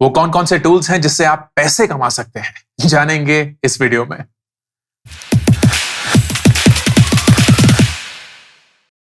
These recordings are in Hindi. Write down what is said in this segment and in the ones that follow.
वो कौन कौन से टूल्स हैं जिससे आप पैसे कमा सकते हैं, जानेंगे इस वीडियो में।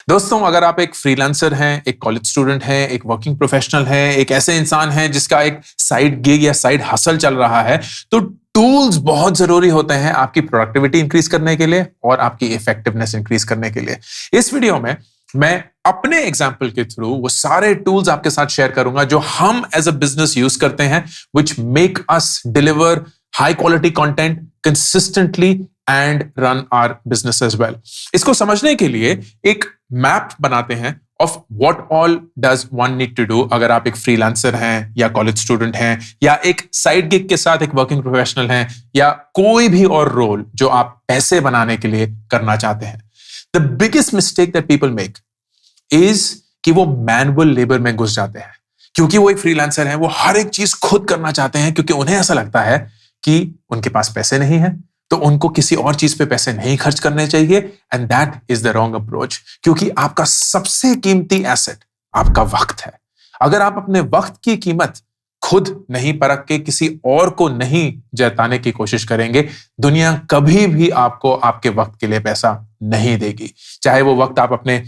दोस्तों, अगर आप एक फ्रीलांसर हैं, एक कॉलेज स्टूडेंट हैं, एक वर्किंग प्रोफेशनल हैं, एक ऐसे इंसान हैं जिसका एक साइड गिग या साइड हसल चल रहा है, तो टूल्स बहुत जरूरी होते हैं आपकी प्रोडक्टिविटी इंक्रीज करने के लिए और आपकी इफेक्टिवनेस इंक्रीज करने के लिए। इस वीडियो में मैं अपने एग्जाम्पल के थ्रू वो सारे टूल्स आपके साथ शेयर करूंगा जो हम एज अ बिजनेस यूज करते हैं, which make us deliver high quality content consistently and run our business as well. इसको समझने के लिए एक मैप बनाते हैं of what all does one need to do अगर आप एक फ्रीलांसर हैं या कॉलेज स्टूडेंट हैं या एक साइड गिग के साथ एक वर्किंग प्रोफेशनल हैं या कोई भी और रोल जो आप पैसे बनाने के लिए करना चाहते हैं। The biggest mistake that people make is कि वो मैनुअल लेबर में घुस जाते हैं। क्योंकि वो एक फ्रीलांसर है, वो हर एक चीज खुद करना चाहते हैं क्योंकि उन्हें ऐसा लगता है कि उनके पास पैसे नहीं है तो उनको किसी और चीज पे पैसे नहीं खर्च करने चाहिए, and that is the wrong approach. क्योंकि आपका सबसे कीमती एसेट आपका वक्त है। अगर आप अपने वक्त की कीमत खुद नहीं परख के किसी और को नहीं जताने की कोशिश करेंगे, दुनिया कभी भी आपको आपके वक्त के लिए पैसा नहीं देगी। चाहे वो वक्त आप अपने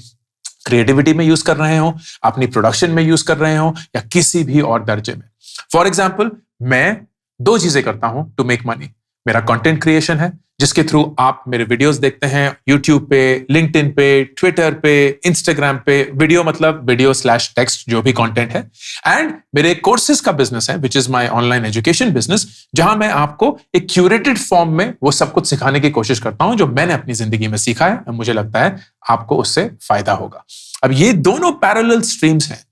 क्रिएटिविटी में यूज कर रहे हो, अपनी प्रोडक्शन में यूज कर रहे हो या किसी भी और दर्जे में। फॉर एग्जाम्पल, मैं दो चीजें करता हूं टू मेक मनी। मेरा कंटेंट क्रिएशन है जिसके थ्रू आप मेरे वीडियोस देखते हैं यूट्यूब पे, लिंक्डइन पे, ट्विटर पे, इंस्टाग्राम पे। वीडियो मतलब वीडियो स्लैश टेक्स्ट जो भी कंटेंट है। एंड मेरे कोर्सेज का बिजनेस है which is my online education business, जहां मैं आपको एक क्यूरेटेड फॉर्म में वो सब कुछ सिखाने की कोशिश करता हूं जो मैंने अपनी जिंदगी में सीखा है और मुझे लगता है आपको उससे फायदा होगा। अब ये दोनों पैरेलल स्ट्रीम्स हैं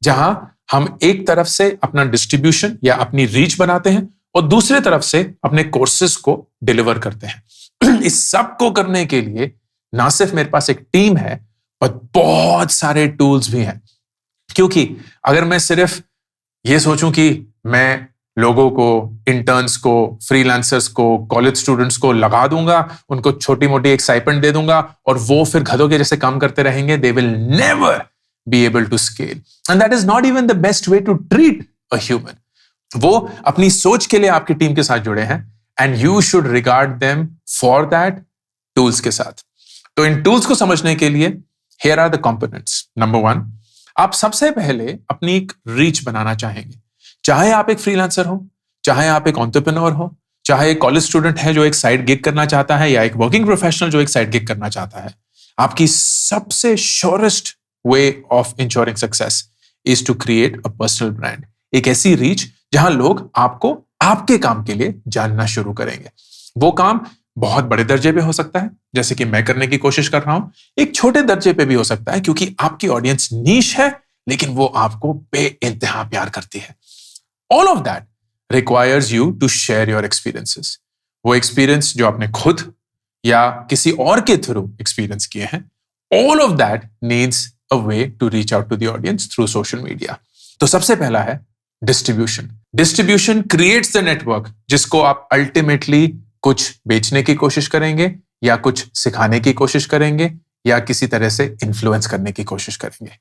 जहां हम एक तरफ से अपना डिस्ट्रीब्यूशन या अपनी रीच बनाते हैं और दूसरे तरफ से अपने कोर्सेज को डिलीवर करते हैं। इस सब को करने के लिए ना सिर्फ मेरे पास एक टीम है पर बहुत सारे टूल्स भी हैं। क्योंकि अगर मैं सिर्फ ये सोचूं कि मैं लोगों को, इंटर्न्स को, फ्रीलांसर्स को, कॉलेज स्टूडेंट्स को लगा दूंगा, उनको छोटी मोटी एक स्टाइपेंड दे दूंगा और वो फिर गधों के जैसे काम करते रहेंगे, they will never be able to scale, and that is not even the best way to treat a human. वो अपनी सोच के लिए आपकी टीम के साथ जुड़े हैं and you should regard them for that tools के साथ। तो इन टूल्स को समझने के लिए here are the components. Number 1, आप सबसे पहले अपनी एक रीच बनाना चाहेंगे। चाहे आप एक फ्रीलांसर हो, चाहे आप एक एंटरप्रेन्योर हो, चाहे एक कॉलेज स्टूडेंट है जो एक साइड गिग करना चाहता है या एक वर्किंग प्रोफेशनल जो एक साइड गिग करना चाहता है, आपकी सबसे surest way of insuring success is to create a personal brand. एक ऐसी रीच जहां लोग आपको आपके काम के लिए जानना शुरू करेंगे। वो काम बहुत बड़े दर्जे पे हो सकता है, जैसे कि मैं करने की कोशिश कर रहा हूं। एक छोटे दर्जे पे भी हो सकता है क्योंकि आपकी ऑडियंस नीश है लेकिन वो आपको बेइंतहा प्यार करती है। All of that requires you to share your experiences. वो एक्सपीरियंस जो आपने खुद या किसी और के थ्रू एक्सपीरियंस किए हैं, all of that needs a way to reach out to the audience through social media. तो सबसे पहला है distribution. Distribution creates the network जिसको आप अल्टीमेटली कुछ बेचने की कोशिश करेंगे या कुछ सिखाने की कोशिश करेंगे या किसी तरह से इन्फ्लुएंस करने की कोशिश करेंगे।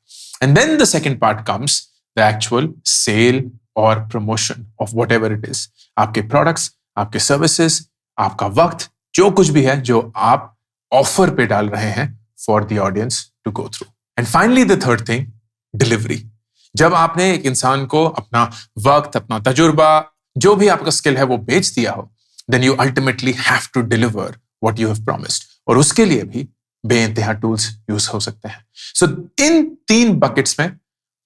And then the second part comes the actual sale और promotion of whatever it is. आपके प्रोडक्ट्स, आपके सर्विसेज, आपका वक्त, जो कुछ भी है जो आप ऑफर पे डाल रहे हैं for the audience to go through. And finally the third thing, delivery. जब आपने एक इंसान को अपना वक्त, अपना तजुर्बा, जो भी आपका स्किल है वो बेच दिया हो, then you ultimately have to deliver what you have promised. और उसके लिए भी बेइंतहा टूल्स यूज हो सकते हैं। सो इन 3 बकेट्स में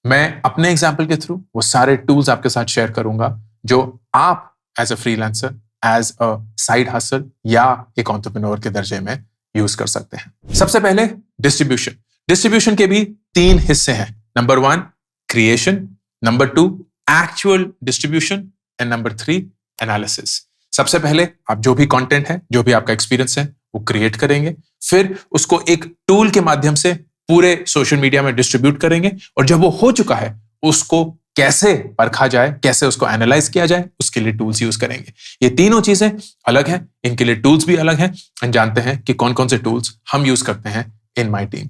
मैं अपने एग्जाम्पल के थ्रू वो सारे टूल्स आपके साथ शेयर करूंगा जो आप as a freelancer, as a side hustle या एक एंटरप्रेन्योर के दर्जे में यूज कर सकते हैं। सबसे पहले डिस्ट्रीब्यूशन। डिस्ट्रीब्यूशन के भी 3 हिस्से हैं। Number 1 creation, number 2 actual distribution and number 3 analysis. सबसे पहले आप जो भी कंटेंट है, जो भी आपका एक्सपीरियंस है, वो क्रिएट करेंगे, फिर उसको एक टूल के माध्यम से पूरे सोशल मीडिया में डिस्ट्रीब्यूट करेंगे और जब वो हो चुका है उसको कैसे परखा जाए, कैसे उसको एनालाइज किया जाए, उसके लिए टूल्स यूज करेंगे। ये तीनों चीजें अलग हैं, इनके लिए टूल्स भी अलग हैं। हम जानते हैं कि कौन कौन से टूल्स हम यूज करते हैं इन माय टीम।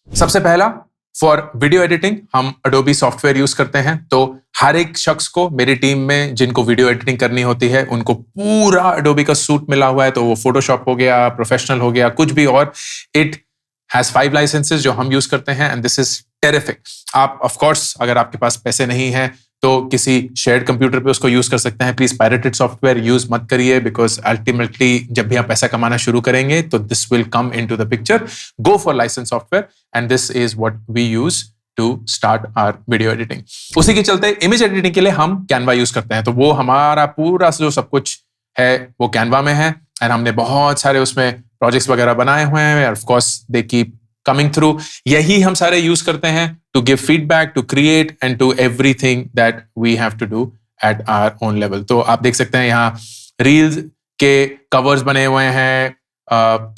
सबसे पहला फॉर वीडियो एडिटिंग हम अडोबी सॉफ्टवेयर यूज करते हैं। तो हर एक शख्स को मेरी टीम में जिनको वीडियो एडिटिंग करनी होती है उनको पूरा अडोबी का सूट मिला हुआ है। तो वो फोटोशॉप हो गया, प्रोफेशनल हो गया, कुछ भी और। इट हैज 5 लाइसेंसेस जो हम यूज करते हैं एंड दिस इज टेरिफिक। आप ऑफ कोर्स अगर आपके पास पैसे नहीं है तो किसी शेयर्ड कंप्यूटर पे उसको यूज कर सकते हैं। प्लीज पायरेटेड सॉफ्टवेयर यूज मत करिए, बिकॉज अल्टीमेटली जब भी आप पैसा कमाना शुरू करेंगे तो this will come into the picture. Go for license software and this is what we use to start our video editing. उसी के चलते इमेज एडिटिंग के लिए हम कैनवा यूज करते हैं। तो वो हमारा पूरा जो सब कुछ है वो कैनवा में है एंड हमने बहुत सारे उसमें प्रोजेक्ट्स वगैरह बनाए हुए हैं। Of course they keep coming through। यही हम सारे यूज करते हैं to give feedback, to create and to everything that we have to do at our own level। तो आप देख सकते हैं यहाँ रील्स के कवर्स बने हुए हैं,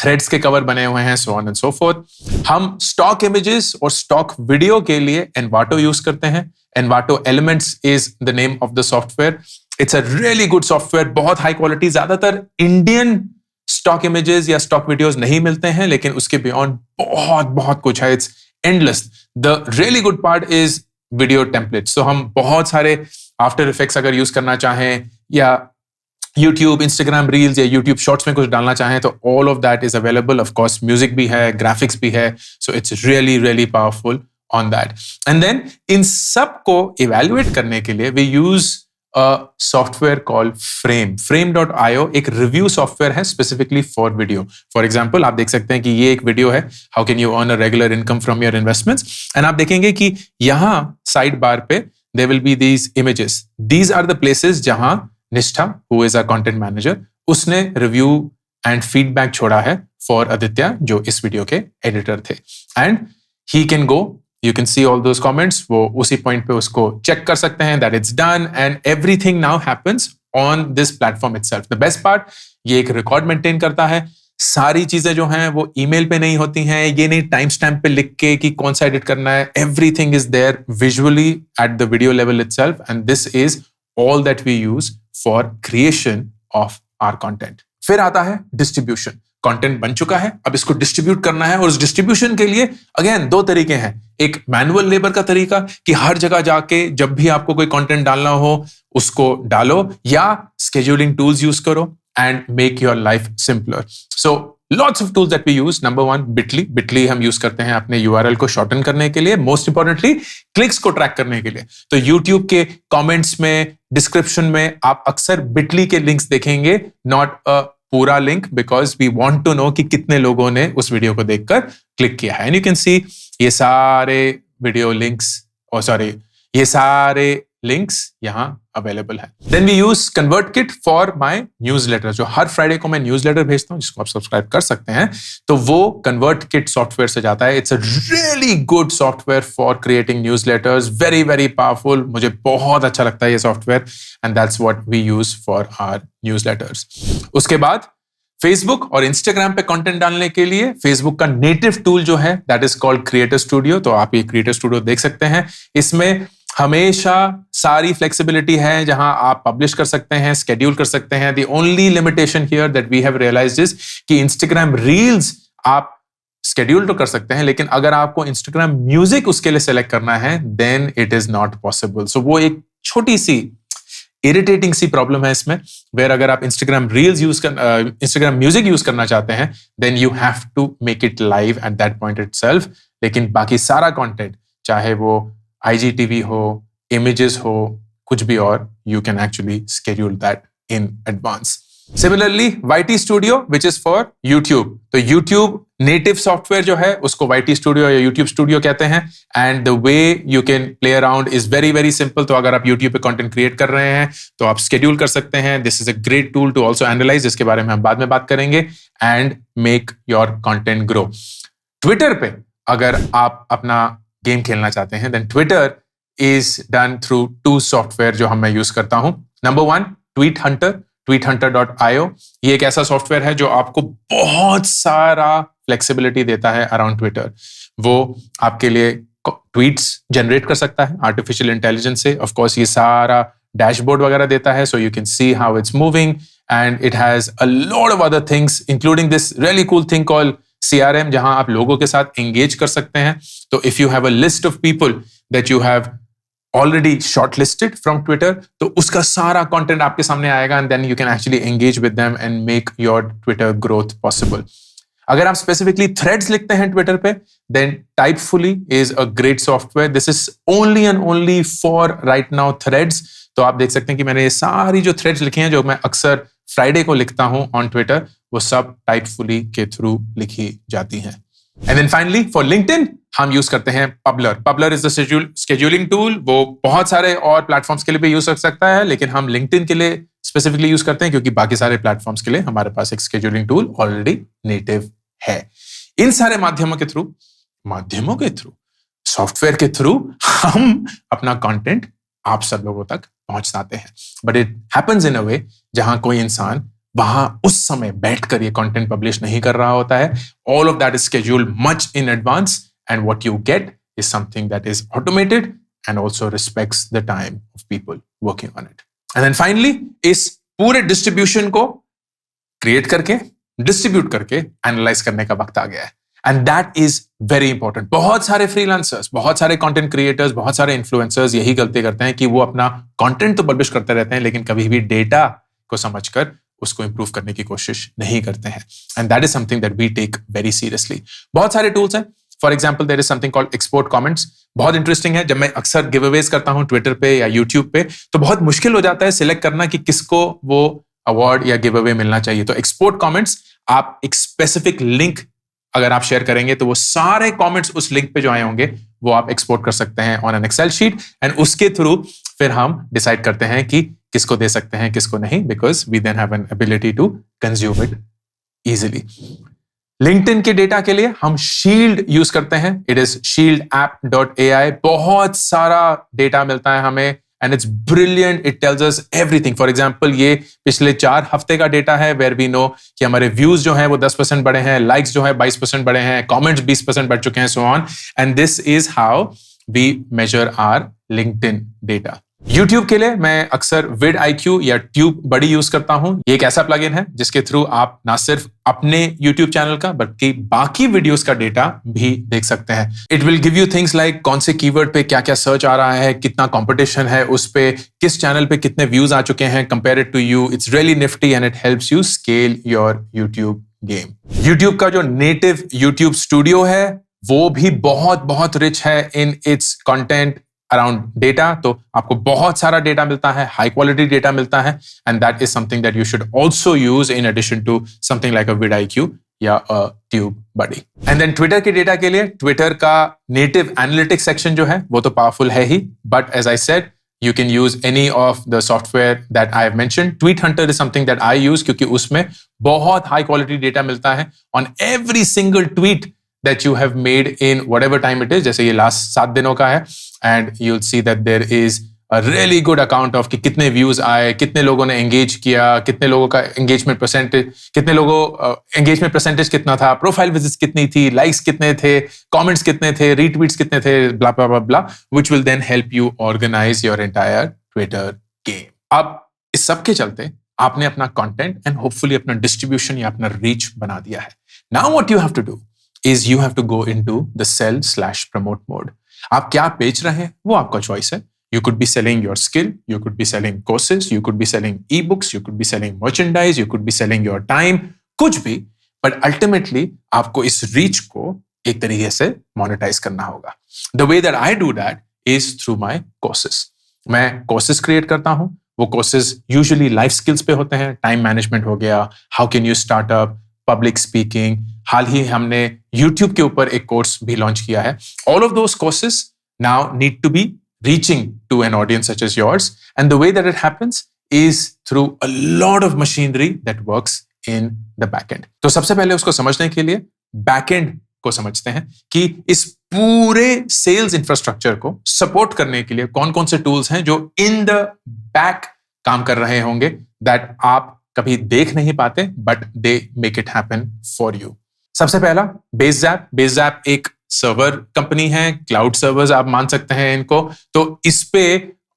थ्रेड्स के कवर बने हुए हैं, so on and so forth। हम स्टॉक इमेजेस और स्टॉक वीडियो के लिए Envato यूज करते हैं। Envato Elements is the name of the software। It's a really good software, बहुत हाई क्वालिटी। ज्यादातर इंडियन स्टॉक इमेजेस या स्टॉक वीडियोस नहीं मिलते हैं, लेकिन उसके बियॉन्ड बहुत बहुत कुछ है। It's endless. The really good part is video templates. तो हम बहुत सारे आफ्टर इफेक्ट्स अगर यूज करना चाहें या यूट्यूब, इंस्टाग्राम रील्स या यूट्यूब शॉर्ट्स में कुछ डालना चाहें तो all of that is available. Of course music भी है, ग्राफिक्स भी है। So it's really really powerful on that. And then इन सब को इवेल्युएट करने के लिए we use software called frame. frame.io एक रिव्यू सॉफ्टवेयर है specifically for video. For example आप देख सकते हैं कि ये एक वीडियो है, how can you earn a regular income from your investments. And आप देखेंगे कि यहां साइड बार पे there will be these images. These are the places जहां Nishtha, who is our content manager, उसने रिव्यू एंड फीडबैक छोड़ा है फॉर आदित्य जो इस वीडियो के एडिटर थे। And he can go, you can see all those comments। वो उसी पॉइंट पे उसको चेक कर सकते हैं that it's done and everything now happens on this platform itself। The best part, ये एक रिकॉर्ड मेंटेन करता है। सारी चीजें जो हैं वो ईमेल पे नहीं होती हैं, ये नहीं टाइम स्टैम्प पे लिख के कि कौन सा एडिट करना है। Everything is there visually at the video level itself and this is all that we use for creation of our content. फिर आता है डिस्ट्रीब्यूशन। कंटेंट बन चुका है, अब इसको डिस्ट्रीब्यूट करना है और उस डिस्ट्रीब्यूशन के लिए अगेन 2 तरीके हैं। एक मैनुअल लेबर का तरीका कि हर जगह जाके जब भी आपको कोई कंटेंट डालना हो उसको डालो, या scheduling tools यूज करो and make your life simpler। So lots of tools that we use। Number 1 Bitly हम यूज करते हैं अपने URL को शॉर्टन करने के लिए, मोस्ट इंपॉर्टेंटली क्लिक्स को ट्रैक करने के लिए। तो YouTube के कमेंट्स में, डिस्क्रिप्शन में आप अक्सर Bitly के लिंक्स देखेंगे, नॉट अ पूरा link, because we want to know कि कितने लोगों ने उस वीडियो को देखकर क्लिक किया है। एंड यू कैन सी ये सारे वीडियो लिंक्स, ये सारे लिंक्स यहां अवेलेबल है। Then we use ConvertKit for my newsletter. जो हर फ्राइडे को मैं न्यूज़लेटर भेजता हूं जिसको आप सब्सक्राइब कर सकते हैं, तो वो कन्वर्टकिट सॉफ्टवेयर से जाता है। It's a really good software for creating newsletters, very very powerful. मुझे बहुत अच्छा लगता है ये software and that's what we use for our newsletters. उसके बाद फेसबुक और इंस्टाग्राम पे कंटेंट डालने के लिए फेसबुक का नेटिव टूल जो है that is called creator studio. तो आप ये क्रिएटर स्टूडियो देख सकते हैं, इसमें हमेशा सारी फ्लेक्सिबिलिटी है जहां आप पब्लिश कर सकते हैं, स्केड्यूल कर सकते हैं। The only limitation here that we have realised is कि इंस्टाग्राम रील्स आप स्केड्यूल तो कर सकते हैं, लेकिन अगर आपको इंस्टाग्राम म्यूजिक उसके लिए सेलेक्ट करना है then it is not possible. So वो एक छोटी सी इरिटेटिंग सी प्रॉब्लम है इसमें, वेयर अगर आप Instagram reels Instagram music use करना चाहते हैं then you have to make it live at that point itself. लेकिन बाकी सारा कंटेंट, चाहे वो IGTV हो, इमेजेस हो, कुछ भी और, you can actually schedule that in advance। Similarly, YT Studio, which is for YouTube। तो YouTube native software जो है उसको YT Studio या YouTube Studio कहते हैं। And the way you can play around is very very simple। तो अगर आप YouTube पे content create कर रहे हैं तो आप schedule कर सकते हैं। This is a great tool to also analyze, जिसके बारे में हम बाद में बात करेंगे, and make your content grow। Twitter पे अगर आप अपना गेम खेलना चाहते हैं then Twitter is done through 2 software जो मैं यूज करता हूं। Number 1 Tweet Hunter, tweethunter.io। ये एक ऐसा सॉफ्टवेयर है जो आपको बहुत सारा फ्लेक्सिबिलिटी देता है अराउंड ट्विटर। वो आपके लिए ट्वीट्स जनरेट कर सकता है आर्टिफिशियल इंटेलिजेंस से। ऑफ कोर्स ये सारा डैशबोर्ड वगैरह देता है, so you can see how it's moving, and it has a lot of other things including this really cool thing called CRM जहां आप लोगों के साथ एंगेज कर सकते हैं. तो if you have a list of people that you have already shortlisted from Twitter, तो उसका सारा content आपके सामने आएगा and then you can actually engage with them and make your Twitter growth possible. अगर आप specifically threads लिखते हैं Twitter पे, then Typefully is a great software. This is only and only for right now threads. तो आप देख सकते हैं कि मैंने ये सारी जो threads लिखी हैं जो मैं अक्सर Friday को लिखता हूं on Twitter, वो सब Typefully के थ्रू लिखी जाती हैं. And then finally for LinkedIn हम यूज करते हैं Publer. Publer is the scheduling tool. वो बहुत सारे और प्लेटफॉर्म्स के लिए भी यूज कर सकता है, लेकिन हम LinkedIn के लिए स्पेसिफिकली यूज करते हैं क्योंकि बाकी सारे प्लेटफॉर्म्स के लिए हमारे पास एक scheduling tool ऑलरेडी नेटिव है. इन सारे माध्यमों के थ्रू सॉफ्टवेयर के थ्रू हम अपना कंटेंट आप सब लोगों तक पहुंचाते हैं. बट इट हैपेंस इन अ वे जहां कोई इंसान वहां उस समय बैठकर ये कंटेंट पब्लिश नहीं कर रहा होता है. All of that is scheduled much in advance and what you get is something that is automated and also respects the time of people working on it. And then finally इस पूरे distribution को create करके distribute करके analyze करने का वक्त आ गया है. And that is very important. बहुत सारे freelancers, बहुत सारे content creators, बहुत सारे influencers यही गलती करते हैं कि वो अपना content तो publish करते रहते हैं लेकिन कभी भी data को समझकर उसको improve करने की कोशिश नहीं करते हैं. And that is something that we take very seriously. बहुत सारे tools हैं. For example there is something called export comments. बहुत इंटरेस्टिंग है. जब मैं अक्सर गिव अवेज करता हूं ट्विटर पे या यूट्यूब पे तो बहुत मुश्किल हो जाता है सिलेक्ट करना कि किसको वो अवार्ड या गिव अवे मिलना चाहिए. तो एक्सपोर्ट कमेंट्स, आप एक स्पेसिफिक लिंक अगर आप शेयर करेंगे तो वो सारे कमेंट्स उस लिंक पे जो आए होंगे वो आप एक्सपोर्ट कर सकते हैं on an Excel sheet and उसके थ्रू फिर हम डिसाइड करते हैं कि किसको दे सकते हैं किसको नहीं, because we then have an ability to consume it easily. LinkedIn के डेटा के लिए हम शील्ड यूज करते हैं. It is shieldapp.ai. बहुत सारा डेटा मिलता है हमें and it's brilliant. It tells us everything. For example ये पिछले 4 हफ्ते का डेटा है वेयर वी नो कि हमारे व्यूज जो हैं वो 10% बढ़े हैं, लाइक्स जो है 22% बढ़े हैं, कमेंट्स 20% बढ़ चुके हैं, so on. And this is how we measure our LinkedIn data. YouTube के लिए मैं अक्सर vidIQ या ट्यूब बड़ी यूज करता हूं. ये एक ऐसा प्लगइन है जिसके थ्रू आप ना सिर्फ अपने YouTube चैनल का बल्कि बाकी वीडियोस का डेटा भी देख सकते हैं. It will give you things like कौन से कीवर्ड पे क्या क्या सर्च आ रहा है, कितना कंपटीशन है उस पे, किस चैनल पे कितने व्यूज आ चुके हैं compare to you. It's really nifty and it helps you scale your YouTube game. YouTube का जो नेटिव YouTube स्टूडियो है वो भी बहुत बहुत रिच है in its content around data. तो आपको बहुत सारा डेटा मिलता है, हाई क्वालिटी डेटा मिलता है and that is something that you should also use in addition to something like a vidIQ या a TubeBuddy. And then Twitter के डेटा के लिए ट्विटर का नेटिव एनालिटिक्स सेक्शन जो है वो तो पावरफुल है ही, but as I said you can use any of the software that I have mentioned. Tweet Hunter is something that I use क्योंकि उसमें बहुत high quality data मिलता है on every single tweet that you have made in whatever time it is. जैसे ये लास्ट 7 दिनों का है and you'll see that there is a really good account of कि कितने व्यूज आए, कितने लोगों ने एंगेज किया, कितने लोगों का एंगेजमेंट परसेंटेज, कितने लोगों एंगेजमेंट परसेंटेज कितना था, प्रोफाइल विजिट्स कितनी थी, लाइक्स कितने थे, कमेंट्स कितने थे, रीट्वीट्स कितने थे, ब्ला blah blah blah, which will then help you organize your entire Twitter game. अब इस सब के चलते आपने अपना कंटेंट एंड होपफुली अपना डिस्ट्रीब्यूशन या अपना रीच बना दिया है. Now what you have to do is you have to go into the sell/promote mode. आप क्या बेच रहे हैं वो आपका चॉइस है. You could be selling your skill, you could be selling courses, you could be selling ebooks, you could be selling merchandise, you could be selling your time, कुछ भी, but ultimately आपको इस reach को एक तरीके से monetize करना होगा. The way that I do that is through my courses. मैं courses create करता हूँ. वो courses usually life skills पे होते हैं. Time management हो गया, how can you start up, public speaking. हाल ही हमने YouTube के ऊपर एक कोर्स भी लॉन्च किया है. All of those courses now need to be reaching to an audience such as yours, and the way that it happens is through a lot of machinery that works in the backend. तो सबसे पहले उसको समझने के लिए backend को समझते हैं कि इस पूरे सेल्स इंफ्रास्ट्रक्चर को सपोर्ट करने के लिए कौन कौन से टूल्स हैं जो इन द बैक काम कर रहे होंगे, that आप कभी देख नहीं पाते but they make it happen for you. सबसे पहला बेसजैप. बेसजैप एक सर्वर कंपनी है, क्लाउड सर्वर्स आप मान सकते हैं इनको. तो इस पे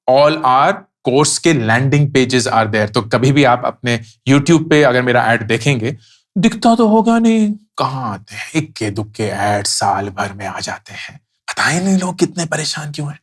ऑल आर कोर्स के लैंडिंग पेजेस आर देयर. तो कभी भी आप अपने YouTube पे अगर मेरा ऐड देखेंगे दिखता तो होगा नहीं, कहाँ आते हैं, इक्के दुक्के ऐड साल भर में आ जाते हैं, पता ही नहीं लोग कितने परेशान क्यों हैं।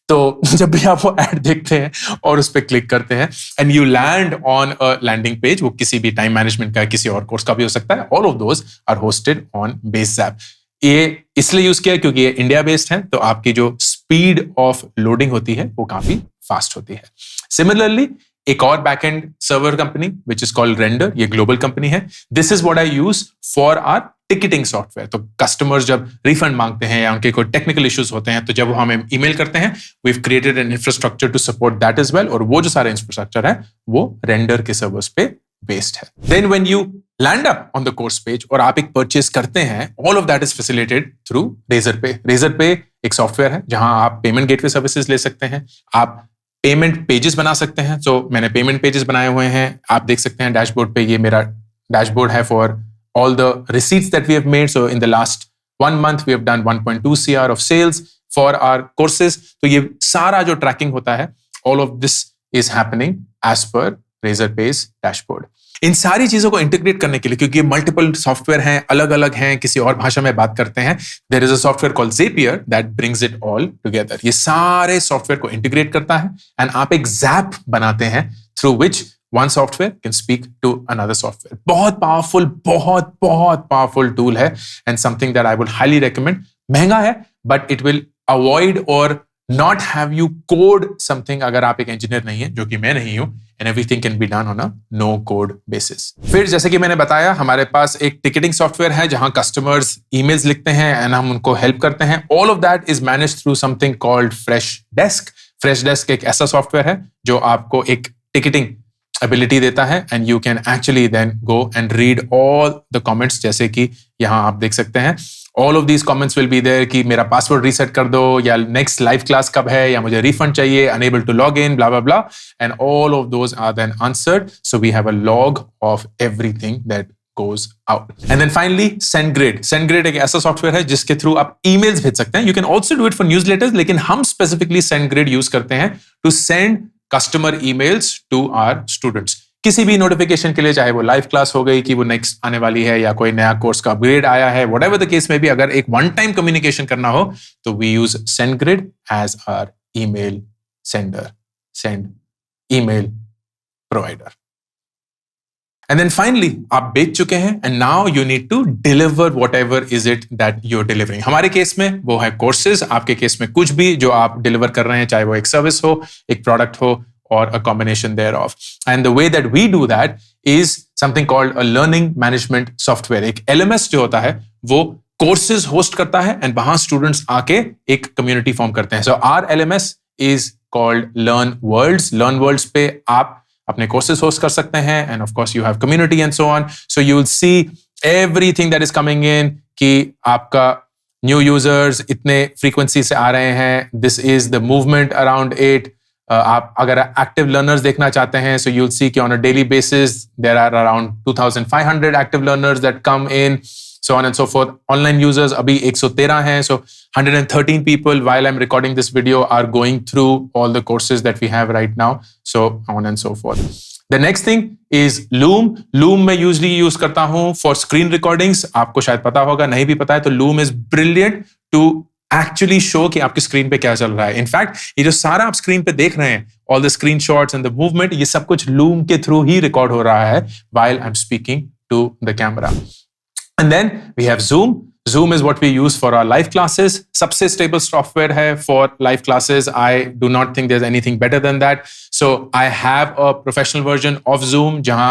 तो जब भी आप वो ऐड देखते हैं और उस पर क्लिक करते हैं and you land on a landing page, वो किसी भी टाइम मैनेजमेंट का किसी और कोर्स का भी हो सकता है, all of those are hosted on Basecamp. ये इसलिए यूज किया क्योंकि ये इंडिया बेस्ड है, तो आपकी जो स्पीड ऑफ लोडिंग होती है वो काफी फास्ट होती है। सिमिलरली एक और backend server company which is called Render, ये ग्लोबल कंपनी है। This is what I use for our ticketing software. तो कस्टमर्स जब रिफंड मांगते हैं या उनके कोई टेक्निकल इश्यूज होते हैं, तो जब वो हमें ईमेल करते हैं, we have created an infrastructure to support that as well, और वो जो सारा इंफ्रास्ट्रक्चर है वो रेंडर के सर्वर्स पे बेस्ड है। Then when you land up on the course page और आप एक परचेस करते हैं, all of that is facilitated through Razorpay. Razorpay एक सॉफ्टवेयर है जहां आप पेमेंट गेटवे सर्विसेज ले सकते हैं, आप पेमेंट पेजेस बना सकते हैं। तो मैंने पेमेंट पेजेस बनाए हुए हैं, आप देख सकते हैं डैशबोर्ड पे, ये मेरा डैशबोर्ड है for all the receipts that we have made. So in the last 1 month, we have done 1.2 CR of sales for our courses. तो ये सारा जो ट्रैकिंग होता है, all of this is happening as per Razorpay's dashboard. इन सारी चीजों को इंटीग्रेट करने के लिए, क्योंकि ये मल्टीपल सॉफ्टवेयर हैं, अलग अलग हैं, किसी और भाषा में बात करते हैं, there is a software called Zapier that brings it all together. ये सारे सॉफ्टवेयर को इंटीग्रेट करता है एंड आप एक जैप बनाते हैं through which one software can speak to another software. बहुत पावरफुल टूल है and something that I would highly recommend. महंगा है but it will avoid or not have you code something अगर आप एक इंजीनियर नहीं है, जो कि मैं नहीं हूं, and everything can be done on a no code basis. फिर जैसे कि मैंने बताया, हमारे पास एक टिकटिंग सॉफ्टवेयर है जहां कस्टमर्स ईमेल्स लिखते हैं एंड हम उनको हेल्प करते हैं। All of that is managed through something called Freshdesk. Freshdesk एक ऐसा सॉफ्टवेयर है जो आपको एक टिकटिंग एबिलिटी देता है and you can actually then go and read all the comments, जैसे कि यहाँ आप देख सकते हैं। All of these comments will be there कि मेरा पासवर्ड रीसेट कर दो, या नेक्स्ट लाइव क्लास कब है, या मुझे रिफंड चाहिए, unable to log in, blah blah blah, and all of those are then answered. So we have a log of everything that goes out. And then finally SendGrid. SendGrid एक ऐसा सॉफ्टवेयर है जिसके थ्रू आप ईमेल्स भेज सकते हैं। You can also do it for newsletters, लेकिन हम specifically SendGrid यूज करते हैं to send customer emails to our students. किसी भी नोटिफिकेशन के लिए, चाहे वो लाइव क्लास हो गई कि वो नेक्स्ट आने वाली है, या कोई नया कोर्स का अपग्रेड आया है, व्हाटएवर द केस में भी, अगर एक वन टाइम कम्युनिकेशन करना हो तो we use SendGrid as our email sender, send email provider. And then finally आप बेच चुके हैं and now you need to deliver whatever is it that you are delivering. हमारे केस में वो है कोर्सेज, आपके केस में कुछ भी जो आप डिलीवर कर रहे हैं, चाहे वो एक सर्विस हो, एक प्रोडक्ट हो, और a combination thereof. And the way that we do that is something called a learning management software. एक LMS जो होता है वो कोर्सेज होस्ट करता है एंड वहां स्टूडेंट्स आके एक कम्युनिटी फॉर्म करते हैं। So our LMS is called LearnWorlds. LearnWorlds पे आप अपने कोर्सेज होस्ट कर सकते हैं and of course you have community and so on. So you will see everything that is coming in, कि आपका न्यू यूजर्स इतने फ्रीक्वेंसी से आ रहे हैं, this is the movement around it. आप अगर एक्टिव लर्नर्स देखना चाहते हैं, सो यू विल सी कि on a daily basis there are around 2500 active learners that come in, so on and so forth. Online users अभी 113 हैं, so 113 people while I'm recording this video are going through all the courses that we have right now, so on and so forth. The next thing is Loom. Loom मैं usually use करता हूँ for screen recordings. आपको शायद पता होगा, नहीं भी पता है तो Loom is brilliant to actually show कि आपकी स्क्रीन पे क्या चल रहा है। इनफैक्ट ये जो सारा आप स्क्रीन पे देख रहे हैं, all the screenshots and the movement, ये सब कुछ Loom के थ्रू ही रिकॉर्ड हो रहा है while I'm speaking to the camera. And then we have Zoom. Zoom is what we use for our live classes. सबसे stable software है for live classes. I do not think there's anything better than that. So I have a professional version of Zoom जहां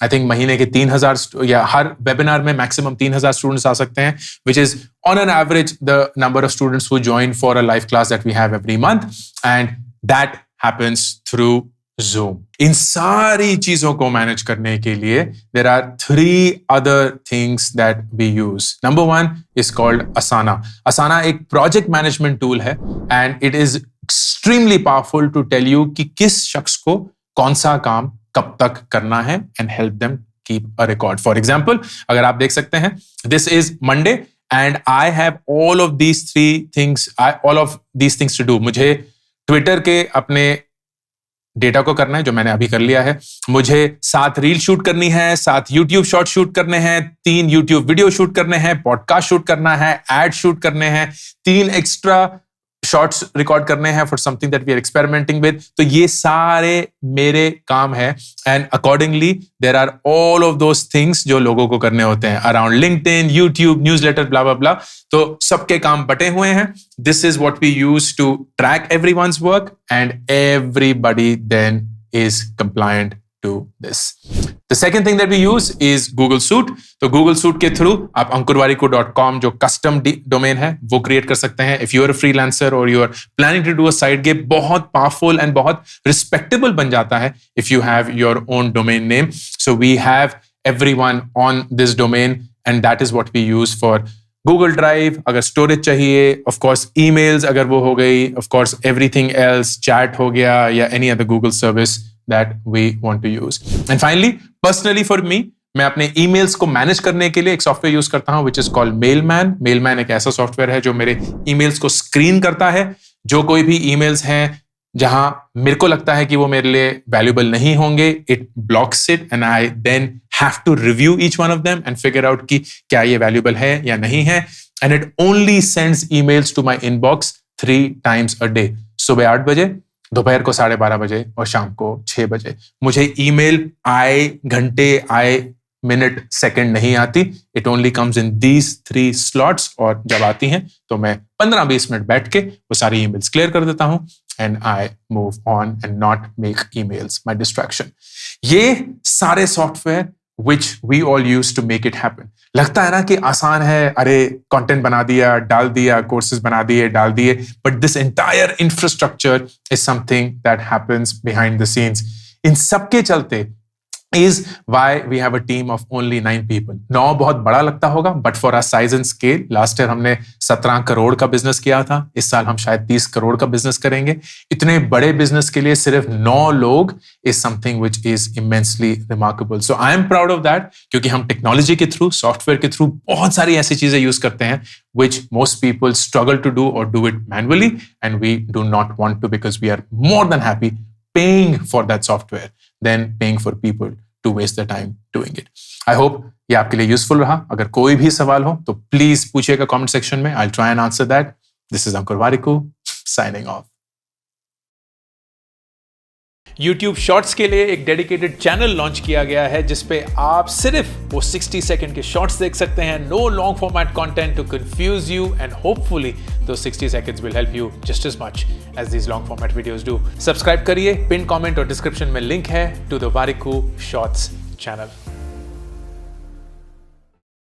I think महीने के 3000 या हर webinar में maximum 3000 students आ सकते हैं, which is on an average the number of students who join for a live class that we have every month, and that happens through Zoom. इन सारी चीजों को मैनेज करने के लिए there are 3 other things that we use. Number 1 is called Asana. Asana एक project management tool है and it is extremely powerful to tell you कि किस शख्स को कौन सा काम कब तक करना है and help them keep a record. For example, अगर आप देख सकते हैं, this is Monday and I have all of these to do. मुझे Twitter के अपने डेटा को करना है, जो मैंने अभी कर लिया है। मुझे 7 रील शूट करनी है, 7 यूट्यूब शॉर्ट शूट करने हैं, 3 यूट्यूब वीडियो शूट करने हैं, पॉडकास्ट शूट करना है, एड शूट करने हैं, 3 एक्स्ट्रा शॉर्ट्स रिकॉर्ड करने हैं for something that we are experimenting with. तो ये सारे मेरे काम है, and accordingly there are all of those things जो लोगों को करने होते हैं around LinkedIn, YouTube, newsletter, blah blah blah. तो सबके काम बटे हुए हैं। This is what we use to track everyone's work, and everybody then is compliant to this. The second thing that we use is Google Suite. तो Google Suite के थ्रू आप ankurwarikoo.com जो कस्टम डोमेन है वो क्रिएट कर सकते हैं। If you are a freelancer or you are planning to do a side gig, बहुत पावरफुल एंड बहुत रिस्पेक्टेबल बन जाता है if you have your own domain name. So we have everyone on this domain and that is what we use for Google Drive अगर स्टोरेज चाहिए, of course emails अगर वो हो गई, of course everything else, chat हो गया या any other Google service that we want to use. And finally, personally for me, मैं अपने emails को मैनेज करने के लिए एक सॉफ्टवेयर यूज करता हूं which is called Mailman. Mailman एक ऐसा सॉफ्टवेयर है जो मेरे emails को स्क्रीन करता है। जो कोई भी emails हैं जहां मेरे को लगता है कि वो मेरे लिए वैल्यूएबल नहीं होंगे, it blocks it and I then have to review each one of them and figure out कि क्या ये वैल्यूएबल है या नहीं है। And it only sends emails to my inbox 3 times a day. सुबह 8 बजे, दोपहर को 12:30 बजे और शाम को 6 बजे। मुझे ईमेल आए घंटे, आए मिनट, सेकंड नहीं आती। It only comes in these 3 slots, और जब आती हैं तो मैं 15-20 मिनट बैठ के वो सारी ईमेल्स क्लियर कर देता हूं and I move on and not make emails my distraction. ये सारे software which we all use to make it happen. लगता है ना कि आसान है, अरे कंटेंट बना दिया, डाल दिया, कोर्सेज बना दिए, डाल दिए, but this entire infrastructure is something that happens behind the scenes. इन सबके चलते is why we have a team of only 9 people. 9 बहुत बड़ा लगता होगा, but for our size and scale, last year हमने 17 करोड़ का बिजनेस किया था, इस साल हम शायद 30 करोड़ का बिजनेस करेंगे। इतने बड़े बिजनेस के लिए सिर्फ 9 लोग is something which is immensely remarkable. So I am proud of that, क्योंकि हम टेक्नोलॉजी के थ्रू, सॉफ्टवेयर के थ्रू बहुत सारी ऐसी चीजें यूज करते हैं which most people struggle to do or do it manually, and we do not want to because we are more than happy paying for that software than paying for people to waste their time doing it. I hope ये आपके लिए यूजफुल रहा। अगर कोई भी सवाल हो तो प्लीज पूछिएगा कमेंट सेक्शन में। I'll try and answer that. This is Ankur Warikoo signing off. YouTube Shorts के लिए एक डेडिकेटेड चैनल लॉन्च किया गया है जिसपे आप सिर्फ वो 60 सेकंड के शॉर्ट्स देख सकते हैं। No long format content to confuse you, and hopefully those 60 seconds will help you just as much as these long format videos do. Subscribe करिए, पिन कमेंट और डिस्क्रिप्शन में लिंक है to the Warikoo Shorts channel.